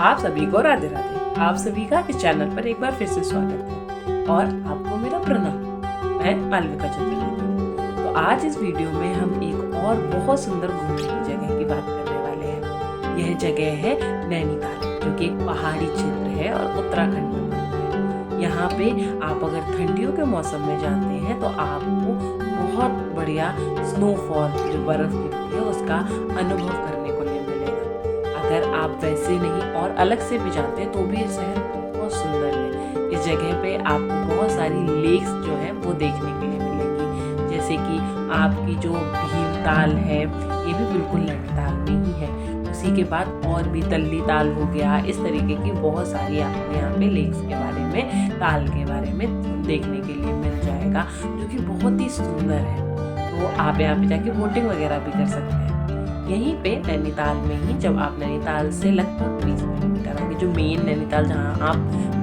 आप सभी को राधे राधे। आप सभी का इस चैनल पर एक बार फिर से स्वागत है और आपको मेरा प्रणाम। मैं मालविका चतुर्वेदी। तो आज इस वीडियो में हम एक और बहुत सुंदर घूमने की जगह की बात करने वाले हैं। यह जगह है नैनीताल, जो कि एक पहाड़ी क्षेत्र है और उत्तराखंड में पड़ता है। यहाँ पे आप अगर ठंडियों के मौसम में जाते हैं तो आपको बहुत बढ़िया स्नोफॉल, जो बर्फ गिरती है, उसका अनुभव करने को मिलेगा। अगर आप वैसे नहीं और अलग से भी जाते हैं तो भी ये शहर बहुत सुंदर है। इस जगह पे आपको बहुत सारी लेक्स जो है वो देखने के लिए मिलेंगी, जैसे कि आपकी जो भीमताल है, ये भी बिल्कुल नैनीताल में ही है। उसी के बाद और भी तल्ली ताल हो गया। इस तरीके की बहुत सारी आपको यहाँ पे लेक्स के बारे में, ताल के बारे में देखने के लिए मिल जाएगा, जो कि बहुत ही सुंदर है। तो आप यहाँ पे जाके बोटिंग वगैरह भी कर सकते हैं। यहीं पे नैनीताल में ही, जब आप नैनीताल से लगभग 20 किलोमीटर आगे, जो मेन नैनीताल जहाँ आप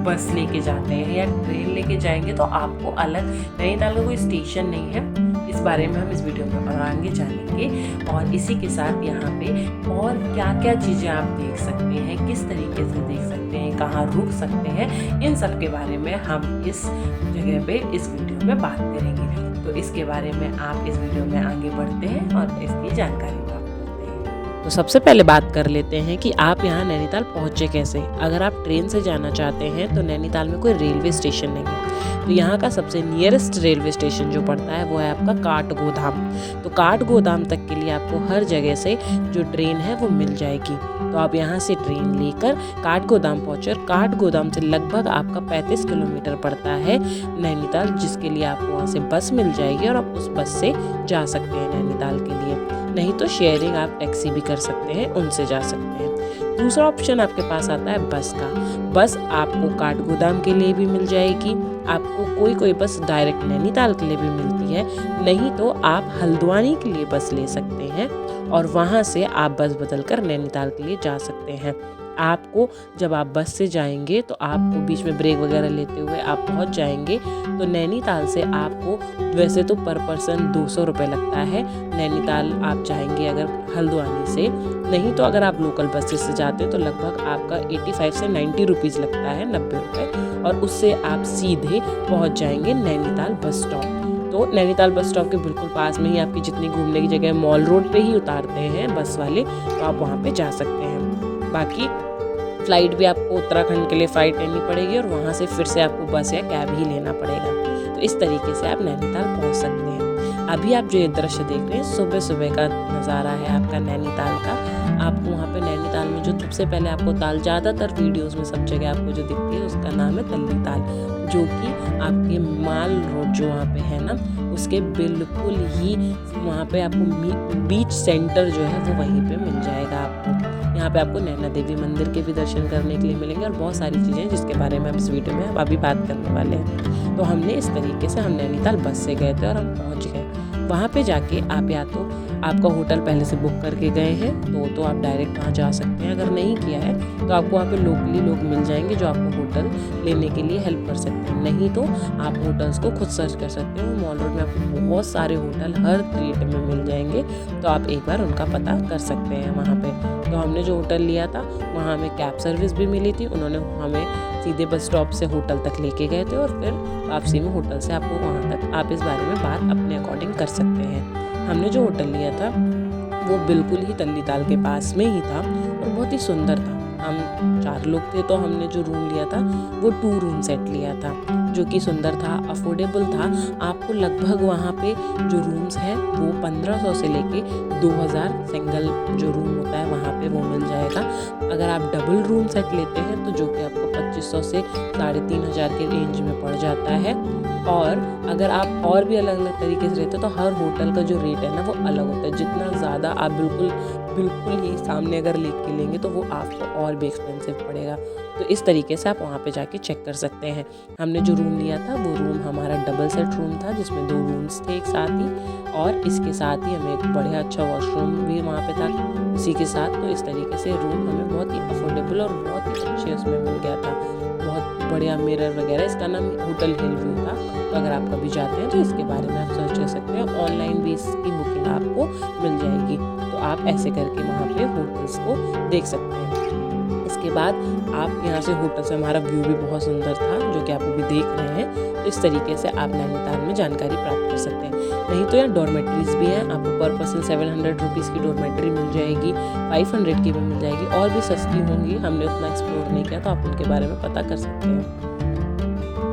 बस लेके जाते हैं या ट्रेन लेके जाएंगे, तो आपको अलग नैनीताल का कोई स्टेशन नहीं है। इस बारे में हम इस वीडियो में आगे जानेंगे। और इसी के साथ यहाँ पे और क्या क्या चीज़ें आप देख सकते हैं, किस तरीके से देख सकते हैं, कहाँ रुक सकते हैं, इन सब के बारे में हम इस जगह पे इस वीडियो में बात करेंगे। तो इसके बारे में आप इस वीडियो में आगे बढ़ते हैं और इसकी जानकारी प्राप्त करते हैं। तो सबसे पहले बात कर लेते हैं कि आप यहाँ नैनीताल पहुँचे कैसे। अगर आप ट्रेन से जाना चाहते हैं तो नैनीताल में कोई रेलवे स्टेशन नहीं है। तो यहाँ का सबसे नियरेस्ट रेलवे स्टेशन जो पड़ता है वो है आपका काठगोदाम। तो काठगोदाम तक के लिए आपको हर जगह से जो ट्रेन है वो मिल जाएगी। तो आप यहाँ से ट्रेन लेकर काठगोदाम पहुँचे और काठगोदाम से लगभग आपका 35 किलोमीटर पड़ता है नैनीताल, जिसके लिए आपको वहाँ से बस मिल जाएगी और आप उस बस से जा सकते हैं नैनीताल के लिए। नहीं तो शेयरिंग आप टैक्सी भी कर सकते हैं, उनसे जा सकते हैं। दूसरा ऑप्शन आपके पास आता है बस का। बस आपको काठगोदाम के लिए भी मिल जाएगी। आपको कोई बस डायरेक्ट नैनीताल के लिए भी मिलती है। नहीं तो आप हल्द्वानी के लिए बस ले सकते हैं और वहाँ से आप बस बदल कर नैनीताल के लिए जा सकते हैं। आपको जब आप बस से जाएंगे तो आपको बीच में ब्रेक वगैरह लेते हुए आप पहुँच जाएंगे। तो नैनीताल से आपको वैसे तो पर पर्सन 200 रुपये लगता है। नैनीताल आप जाएंगे अगर हल्द्वानी से, नहीं तो अगर आप लोकल बसेस से जाते हैं तो लगभग आपका 85 से 90 रुपीज़ लगता है, 90 रुपये, और उससे आप सीधे पहुंच जाएंगे नैनीताल बस स्टॉप। तो नैनीताल बस स्टॉप के बिल्कुल पास में ही आपकी जितनी घूमने की जगह, मॉल रोड पे ही उतारते हैं बस वाले, तो आप वहाँ पे जा सकते हैं। बाकी फ़्लाइट भी आपको उत्तराखंड के लिए फ़्लाइट लेनी पड़ेगी और वहाँ से फिर से आपको बस या कैब ही लेना पड़ेगा। तो इस तरीके से आप नैनीताल पहुँच सकते हैं। अभी आप जो ये दृश्य देख रहे हैं, सुबह सुबह का नज़ारा है आपका नैनीताल का। आपको वहाँ पे नैनीताल में जो सबसे पहले आपको ताल, ज़्यादातर वीडियोस में सब जगह आपको जो दिखती है उसका नाम है तल्ली ताल, जो कि आपके माल रोड जो वहाँ पे है ना, उसके बिल्कुल ही वहाँ पे आपको बीच सेंटर जो है वो वहीं पे मिल जाएगा। आपको यहाँ पे आपको नैना देवी मंदिर के भी दर्शन करने के लिए मिलेंगे और बहुत सारी चीज़ें जिसके बारे में हम इस वीडियो में अब अभी बात करने वाले हैं। तो हमने इस तरीके से हम नैनीताल बस से गए थे और हम पहुँच गए। वहाँ पे जाके आप या तो आपका होटल पहले से बुक करके गए हैं तो आप डायरेक्ट वहाँ जा सकते हैं। अगर नहीं किया है तो आपको वहाँ पे लोकली लोग मिल जाएंगे जो आपको होटल लेने के लिए हेल्प कर सकते हैं। नहीं तो आप होटल्स को खुद सर्च कर सकते हो। मॉल रोड में आपको बहुत सारे होटल हर रेट में मिल जाएंगे, तो आप एक बार उनका पता कर सकते हैं वहाँ पे। तो हमने जो होटल लिया था वहाँ हमें कैब सर्विस भी मिली थी। उन्होंने हमें सीधे बस स्टॉप से होटल तक लेके गए थे और फिर वापसी में होटल से आपको वहाँ तक, आप इस बारे में बात अपने अकॉर्डिंग कर सकते हैं। हमने जो होटल लिया था वो बिल्कुल ही तल्ली ताल के पास में ही था और बहुत ही सुंदर था। हम 4 लोग थे तो हमने जो रूम लिया था वो 2 रूम सेट लिया था, जो कि सुंदर था, अफोर्डेबल था। आपको लगभग वहाँ पे जो रूम्स हैं वो 1500 से लेके 2000 सिंगल जो रूम होता है वहाँ पे वो मिल जाएगा। अगर आप डबल रूम सेट लेते हैं तो जो कि आपको 2500 से 3500 के रेंज में पड़ जाता है। और अगर आप और भी अलग अलग तरीके से रहते हैं तो हर होटल का जो रेट है ना वो अलग होता है। जितना ज़्यादा आप बिल्कुल ही सामने अगर लेके लेंगे तो वो आपको और भी एक्सपेंसिव पड़ेगा। तो इस तरीके से आप वहाँ पे जाके चेक कर सकते हैं। हमने जो रूम लिया था वो रूम हमारा डबल सेट रूम था, जिसमें 2 रूम्स थे एक साथ ही, और इसके साथ ही हमें एक बढ़िया अच्छा वॉशरूम भी वहाँ पे था इसी के साथ। तो इस तरीके से रूम हमें बहुत ही अफोर्डेबल और बहुत ही अच्छे उसमें मिल गया था। बहुत बढ़िया मिरर वगैरह, इसका नाम होटल हिल व्यू था। तो अगर आप कभी जाते हैं तो इसके बारे में आप सर्च कर सकते हैं। ऑनलाइन भी इसकी बुकिंग आपको मिल जाएगी। तो आप ऐसे करके वहाँ पे होटल्स को देख सकते हैं। इसके के बाद आप यहाँ से होटल से हमारा व्यू भी बहुत सुंदर था, जो कि आप अभी देख रहे हैं। तो इस तरीके से आप नैनीताल में जानकारी प्राप्त कर सकते हैं। नहीं तो यहाँ डॉर्मेट्रीज भी हैं, आपको पर पर्सन 700 रुपीज़ की डॉर्मेट्री मिल जाएगी, 500 की भी मिल जाएगी, और भी सस्ती होंगी। हमने उतना एक्सप्लोर नहीं किया, तो आप उनके बारे में पता कर सकते हैं।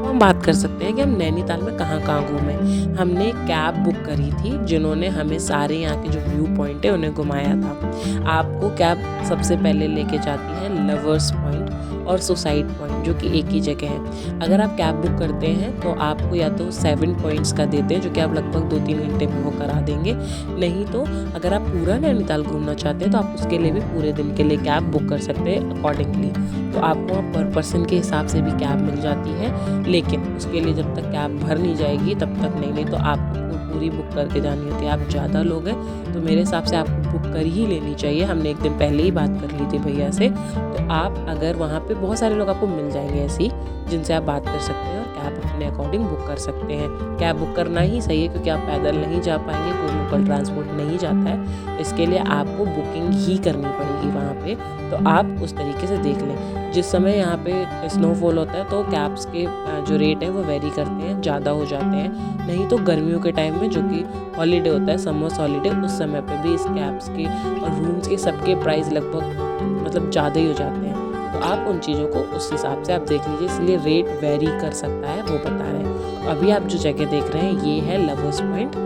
हम बात कर सकते हैं कि हम नैनीताल में कहाँ कहाँ घूमे। हमने कैब बुक करी थी, जिन्होंने हमें सारे यहाँ के जो व्यू पॉइंट है उन्हें घुमाया था। आपको कैब सबसे पहले लेके जाती है लवर्स पॉइंट और सुसाइड पॉइंट, जो कि एक ही जगह है। अगर आप कैब बुक करते हैं तो आपको या तो 7 पॉइंट्स का देते हैं, जो कि आप लगभग 2-3 घंटे में वो करा देंगे। नहीं तो अगर आप पूरा नैनीताल घूमना चाहते हैं तो आप उसके लिए भी पूरे दिन के लिए कैब बुक कर सकते हैं अकॉर्डिंगली। तो आपको वहाँ पर पर्सन के हिसाब से भी कैब मिल जाती है, लेकिन उसके लिए जब तक कैब भर नहीं जाएगी तब तक नहीं तो आपको पूरी बुक करके जानी होती है। आप ज़्यादा लोग हैं तो मेरे हिसाब से आपको बुक कर ही लेनी चाहिए। हमने एक दिन पहले ही बात कर ली थी भैया से। तो आप अगर वहाँ पे बहुत सारे लोग आपको मिल जाएंगे ऐसी, जिनसे आप बात कर सकते हैं और कैब अपने अकॉर्डिंग बुक कर सकते हैं। कैब बुक करना ही सही है, क्योंकि आप पैदल नहीं जा पाएंगे, कोई लोकल ट्रांसपोर्ट नहीं जाता है। इसके लिए आपको बुकिंग ही करनी पड़ेगी वहाँ पे। तो आप उस तरीके से देख लें। जिस समय यहाँ पे स्नोफॉल होता है तो कैब्स के जो रेट है वो वेरी करते हैं, ज़्यादा हो जाते हैं। नहीं तो गर्मियों के टाइम में, जो कि हॉलीडे होता है, समर्स हॉलीडे, उस समय पे भी इस कैब्स के और रूम्स के सबके प्राइस लगभग मतलब ज़्यादा ही हो जाते हैं। तो आप उन चीज़ों को उस हिसाब से आप देख लीजिए, इसलिए रेट वेरी कर सकता है, वो बता रहे हैं। तो अभी आप जो जगह देख रहे हैं ये है लवर्स पॉइंट,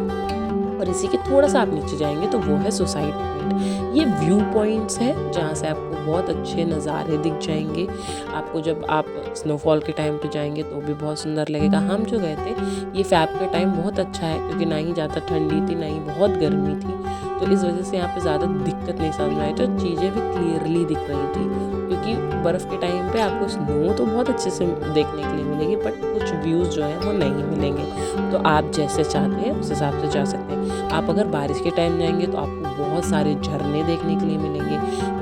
और इसी के थोड़ा सा आप नीचे जाएंगे तो वो है सुसाइड पॉइंट। ये व्यू पॉइंट्स हैं जहाँ से आपको बहुत अच्छे नज़ारे दिख जाएंगे। आपको जब आप स्नोफॉल के टाइम पे जाएंगे तो भी बहुत सुंदर लगेगा। हम जो गए थे ये फ़ैब का टाइम बहुत अच्छा है, क्योंकि ना ही ज़्यादा ठंडी थी ना ही बहुत गर्मी थी, तो इस वजह से यहाँ पे ज़्यादा दिक्कत नहीं समझ में आई। तो चीज़ें भी क्लियरली दिख रही थी, क्योंकि बर्फ़ के टाइम पे आपको स्नो तो बहुत अच्छे से देखने के लिए मिलेगी, बट कुछ व्यूज़ जो हैं वो नहीं मिलेंगे। तो आप जैसे चाहते हैं उस हिसाब से जा सकते हैं। आप अगर बारिश के टाइम जाएंगे तो आपको बहुत सारे झरने देखने के लिए मिलेंगे,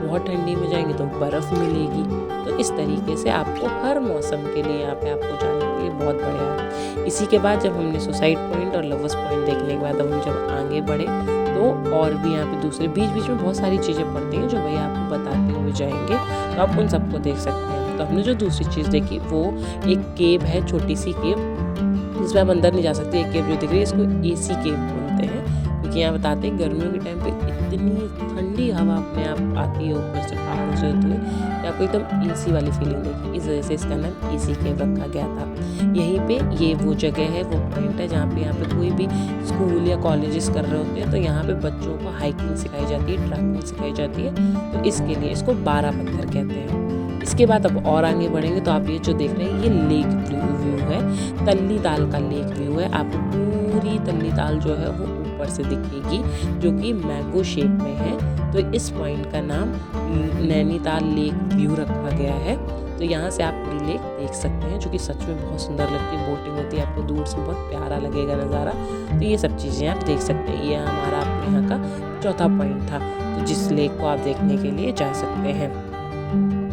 बहुत ठंडी में जाएंगे तो बर्फ़ मिलेगी। तो इस तरीके से आपको हर मौसम के लिए यहाँ पे आपको जाने के लिए बहुत बढ़िया है। इसी के बाद जब हमने सुसाइड पॉइंट और लवर्स पॉइंट देखने के बाद हम जब आगे बढ़े तो और भी यहाँ पे दूसरे बीच बीच में बहुत सारी चीज़ें पड़ती हैं, जो भैया आपको बताते हुए जाएंगे, तो आप उन सबको देख सकते हैं। तो हमने जो दूसरी चीज़ देखी वो एक केव है, छोटी सी केव, जिसमें आप अंदर नहीं जा सकते। एक केव जो दिख रही है इसको एसी केव बोलते हैं, क्योंकि यहाँ बताते हैं गर्मियों के टाइम पे इतनी ठंडी हवा अपने आप आती है ऊपर से पहाड़ों से होते हुए कि आपको एकदम एसी वाली फीलिंग देगी। इस वजह से इसका नाम एसी केव रखा गया था। यहीं पे ये वो जगह है, वो पॉइंट है जहाँ पे कोई भी स्कूल या कॉलेजेस कर रहे होते हैं तो यहाँ पे बच्चों को हाइकिंग सिखाई जाती है, ट्रैकिंग सिखाई जाती है। तो इसके लिए इसको 12 पत्थर कहते हैं। इसके बाद अब और आगे बढ़ेंगे तो आप ये जो देख रहे हैं ये लेक व्यू है, तल्ली ताल का लेक व्यू है। आपको पूरी तल्ली ताल जो है वो ऊपर से दिखेगी, जो कि मैंगो शेप में है। तो इस पॉइंट का नाम नैनीताल लेक व्यू रखा गया है। तो यहाँ से आप पूरी लेक देख सकते हैं, जो कि सच में बहुत सुंदर लगती है। बोटिंग होती है, आपको दूर से बहुत प्यारा लगेगा नज़ारा। तो ये सब चीज़ें आप देख सकते हैं। ये हमारा अपने यहाँ का चौथा पॉइंट था, तो जिस लेक को आप देखने के लिए जा सकते हैं।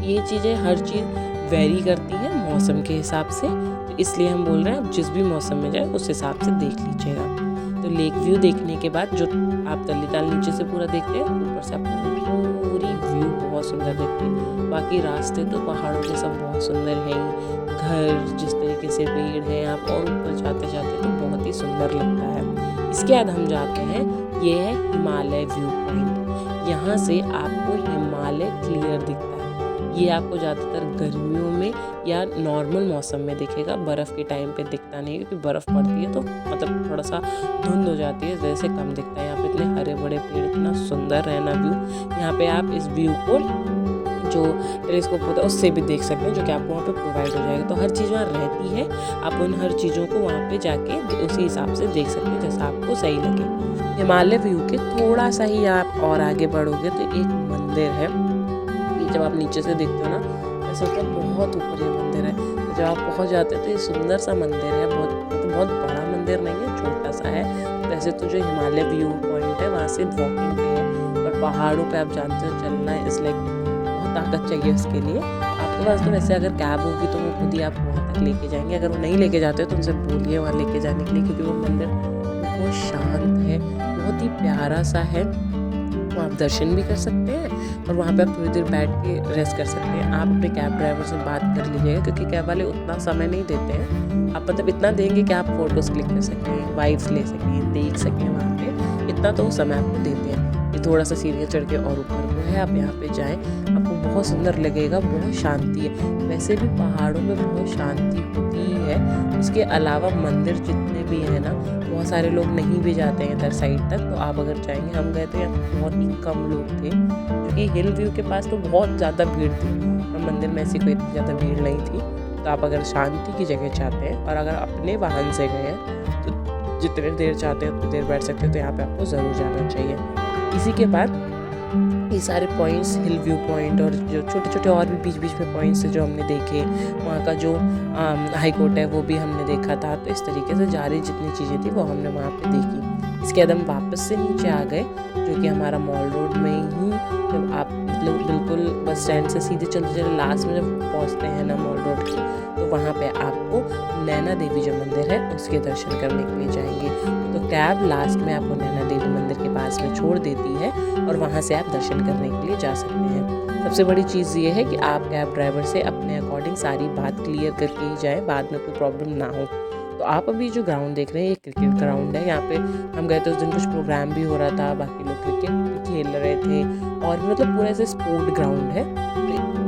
ये चीज़ें हर चीज़ वेरी करती हैं मौसम के हिसाब से, तो इसलिए हम बोल रहे हैं आप जिस भी मौसम में जाए उस हिसाब से देख लीजिएगा। तो लेक व्यू देखने के बाद जो आप तल्ली ताल नीचे से पूरा देखते हैं, ऊपर से आपको पूरी व्यू बहुत सुंदर दिखती है। बाकी रास्ते तो पहाड़ों के सब बहुत सुंदर है ही, घर जिस तरीके से पेड़ हैं, आप और ऊपर जाते जाते तो बहुत ही सुंदर लगता है। इसके बाद हम जाते हैं, ये है हिमालय व्यू पॉइंट। यहाँ से आपको हिमालय क्लियर दिखता है। ये आपको ज़्यादातर गर्मियों में या नॉर्मल मौसम में दिखेगा, बर्फ़ के टाइम पे दिखता नहीं, क्योंकि बर्फ़ पड़ती है तो मतलब थोड़ा सा धुंध हो जाती है, इस वजह से कम दिखता है। यहाँ पे इतने हरे बड़े पेड़, इतना सुंदर है ना व्यू। यहाँ पे आप इस व्यू को जो टेलीस्कोप होता है उससे भी देख सकते हैं, जो कि आपको वहाँ पे प्रोवाइड हो जाएगा। तो हर चीज़ वहाँ रहती है, आप उन हर चीज़ों को वहाँ पे जाके उसी हिसाब से देख सकते हैं जैसा आपको सही लगे। हिमालय व्यू के थोड़ा सा ही आप और आगे बढ़ोगे तो एक मंदिर है। ये जब आप नीचे से देखते हो ना, ऐसा होता है बहुत ऊपर ये मंदिर है। तो जब आप पहुँच जाते हैं तो ये सुंदर सा मंदिर है, बहुत बड़ा मंदिर नहीं है, छोटा सा है। वैसे तो जो हिमालय व्यू पॉइंट है वहाँ से वॉकिंग पे है, और पहाड़ों पे आप जानते हो चलना है, इस लाइक बहुत ताकत चाहिए उसके लिए। आपके पास तो वैसे अगर कैब होगी तो वो खुद ही आप वहाँ तक लेके जाएंगे। अगर वो नहीं लेके जाते हो तो उनसे बोलिए वहाँ लेके जाने के लिए, क्योंकि वो मंदिर बहुत शांत है, बहुत ही प्यारा सा है। तो आप दर्शन भी कर सकते हैं और वहाँ पे आप थोड़ी देर बैठ के रेस्ट कर सकते हैं। आप अपने कैब ड्राइवर से बात कर लीजिएगा, क्योंकि कैब वाले उतना समय नहीं देते हैं। आप मतलब इतना देंगे कि आप फ़ोटोज़ क्लिक कर सकें, वाइब्स ले सकें, देख सकें वहाँ पे, इतना तो समय आपको देते हैं। ये थोड़ा सा सीढ़ियाँ चढ़ के और ऊपर को है, आप यहाँ पे जाएँ, आपको बहुत सुंदर लगेगा, बहुत शांति है। वैसे भी पहाड़ों में बहुत शांति होती ही है। उसके अलावा मंदिर जितने भी हैं ना, बहुत सारे लोग नहीं भी जाते हैं इधर साइड तक, तो आप अगर चाहेंगे, हम गए थे यहाँ बहुत ही कम लोग थे, क्योंकि हिल व्यू के पास तो बहुत ज़्यादा भीड़ थी और मंदिर में ऐसी कोई इतनी ज़्यादा भीड़ नहीं थी। तो आप अगर शांति की जगह चाहते हैं और अगर अपने वाहन से गए हैं तो जितने देर चाहते हैं उतनी देर बैठ सकते हैं, तो यहाँ पे आपको ज़रूर जाना चाहिए। इसी के बाद ये सारे पॉइंट्स, हिल व्यू पॉइंट और जो छोटे छोटे और भी बीच बीच में पॉइंट्स जो हमने देखे, वहाँ का जो हाई कोर्ट है वो भी हमने देखा था। तो इस तरीके से जारी जितनी चीज़ें थी वो हमने वहाँ पे देखी। इसके बाद हम वापस से नीचे आ गए, जो कि हमारा मॉल रोड में ही, जब आप मतलब बिल्कुल बस स्टैंड से सीधे चलते चलते लास्ट में जब पहुँचते हैं ना मॉल रोड की, तो वहाँ पे आपको नैना देवी जो मंदिर है उसके दर्शन करने के लिए जाएंगे। तो कैब लास्ट में आपको नैना देवी मंदिर के पास में छोड़ देती है और वहाँ से आप दर्शन करने के लिए जा सकते हैं। सबसे बड़ी चीज़ ये है कि आप कैब ड्राइवर से अपने अकॉर्डिंग सारी बात क्लियर करके ही जाएँ, बाद में कोई प्रॉब्लम ना हो। तो आप अभी जो ग्राउंड देख रहे हैं ये क्रिकेट ग्राउंड है। यहाँ पे हम गए थे उस दिन, कुछ प्रोग्राम भी हो रहा था, बाकी लोग क्रिकेट भी खेल रहे थे और मतलब पूरा ऐसे स्पोर्ट ग्राउंड है।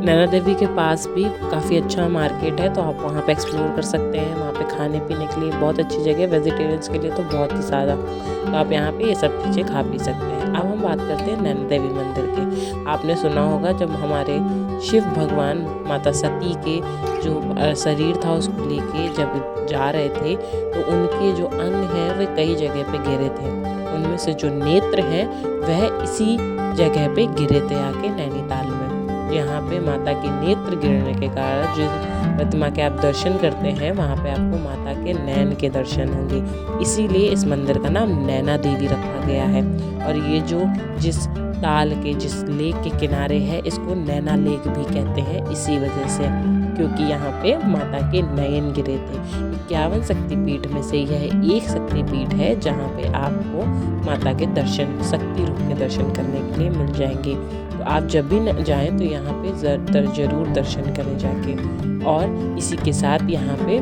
नैना देवी के पास भी काफ़ी अच्छा मार्केट है, तो आप वहाँ पे एक्सप्लोर कर सकते हैं। वहाँ पे खाने पीने के लिए बहुत अच्छी जगह है, वेजिटेरियंस के लिए तो बहुत ही ज़्यादा, तो आप यहाँ पे ये सब चीज़ें खा पी सकते हैं। अब हम बात करते हैं नैना देवी मंदिर के। आपने सुना होगा जब हमारे शिव भगवान माता सती के जो शरीर था उसको लेके जब जा रहे थे, तो उनके जो अंग हैं वे कई जगह पे गिरे थे। उनमें से जो नेत्र हैं वह इसी जगह पे गिरे थे आके नैनीताल में। यहाँ पे माता के नेत्र गिरने के कारण जिस प्रतिमा के आप दर्शन करते हैं वहाँ पे आपको माता के नैन के दर्शन होंगे। इसीलिए इस मंदिर का नाम नैना देवी रखा गया है। और ये जो जिस ताल के, जिस लेक के किनारे है, इसको नैना लेक भी कहते हैं इसी वजह से, क्योंकि यहाँ पे माता के नयन गिरे थे। 51 शक्तिपीठ में से यह एक शक्तिपीठ है जहाँ पे आपको माता के दर्शन, शक्ति रूप के दर्शन करने के लिए मिल जाएंगे। तो आप जब भी जाएं तो यहाँ पे ज़रूर दर्शन करें जाके। और इसी के साथ यहाँ पे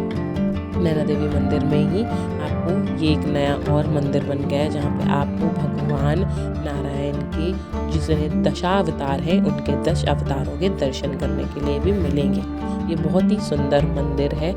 नैना देवी मंदिर में ही आपको ये एक नया और मंदिर बन गया है, जहाँ पे आपको भगवान नारायण के जिसने दशावतार हैं उनके 10 अवतारों के दर्शन करने के लिए भी मिलेंगे। ये बहुत ही सुंदर मंदिर है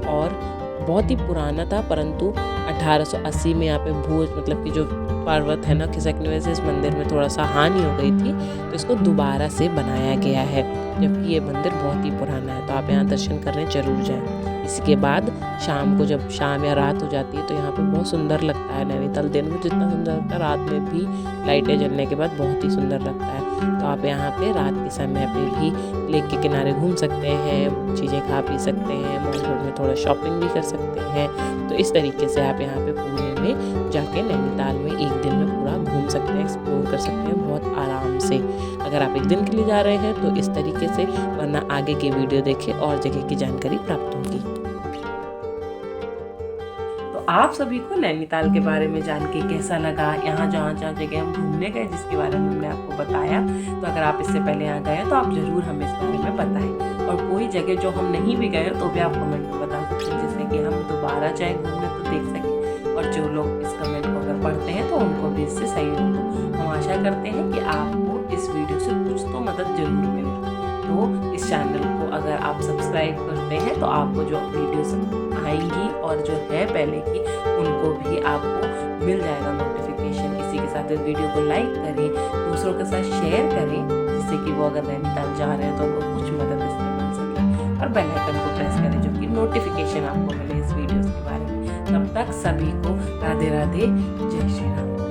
और बहुत ही पुराना था, परंतु 1880 में यहाँ पे भूज मतलब कि जो पर्वत है ना खिसकने वजह से इस मंदिर में थोड़ा सा हानि हो गई थी, तो इसको दोबारा से बनाया गया है, जबकि ये मंदिर बहुत ही पुराना है। तो आप यहाँ दर्शन करने जरूर जाएं। इसके बाद शाम को जब शाम या रात हो जाती है तो यहाँ पे बहुत सुंदर लगता है नैनीताल। दिन में जितना सुंदर लगता है, रात में भी लाइटें जलने के बाद बहुत ही सुंदर लगता है। तो आप यहाँ पे रात के समय पे भी लेक के किनारे घूम सकते हैं, चीज़ें खा पी सकते हैं, मॉल रोड में थोड़ा शॉपिंग भी कर सकते हैं। तो इस तरीके से आप यहाँ पे पूरे में जाके नैनीताल में एक दिन में पूरा घूम सकते हैं, एक्सप्लोर कर सकते हैं बहुत आराम से। अगर आप एक दिन के लिए जा रहे हैं तो इस तरीके से, वरना आगे की वीडियो देखें और जगह की जानकारी प्राप्त होगी। आप सभी को नैनीताल के बारे में जान के कैसा लगा, यहाँ जहाँ जगह हम घूमने गए जिसके बारे में हमने आपको बताया, तो अगर आप इससे पहले यहाँ गए तो आप ज़रूर हमें इस बारे में बताएं। और कोई जगह जो हम नहीं भी गए तो भी आप कमेंट में बता सकते हैं, जिससे कि हम दोबारा जाए घूमने तो देख सकें। और जो लोग इस कमेंट को अगर पढ़ते हैं तो उनको भी इससे सहयोग हो। हम आशा करते हैं कि आपको इस वीडियो से कुछ तो मदद जरूर मिले। तो इस चैनल को अगर आप सब्सक्राइब करते हैं तो आपको जो वीडियोस आएंगी और जो है पहले की उनको भी आपको मिल जाएगा नोटिफिकेशन। इसी के साथ इस वीडियो को लाइक करें, दूसरों के साथ शेयर करें, जिससे कि वो अगर नैनीताल जा रहे हैं तो उनको कुछ मदद इसमें मिल सके। और बेल आइकन को प्रेस करें जो कि नोटिफिकेशन आपको मिले इस वीडियोस के बारे में। तब तक सभी को राधे राधे, जय श्री राम।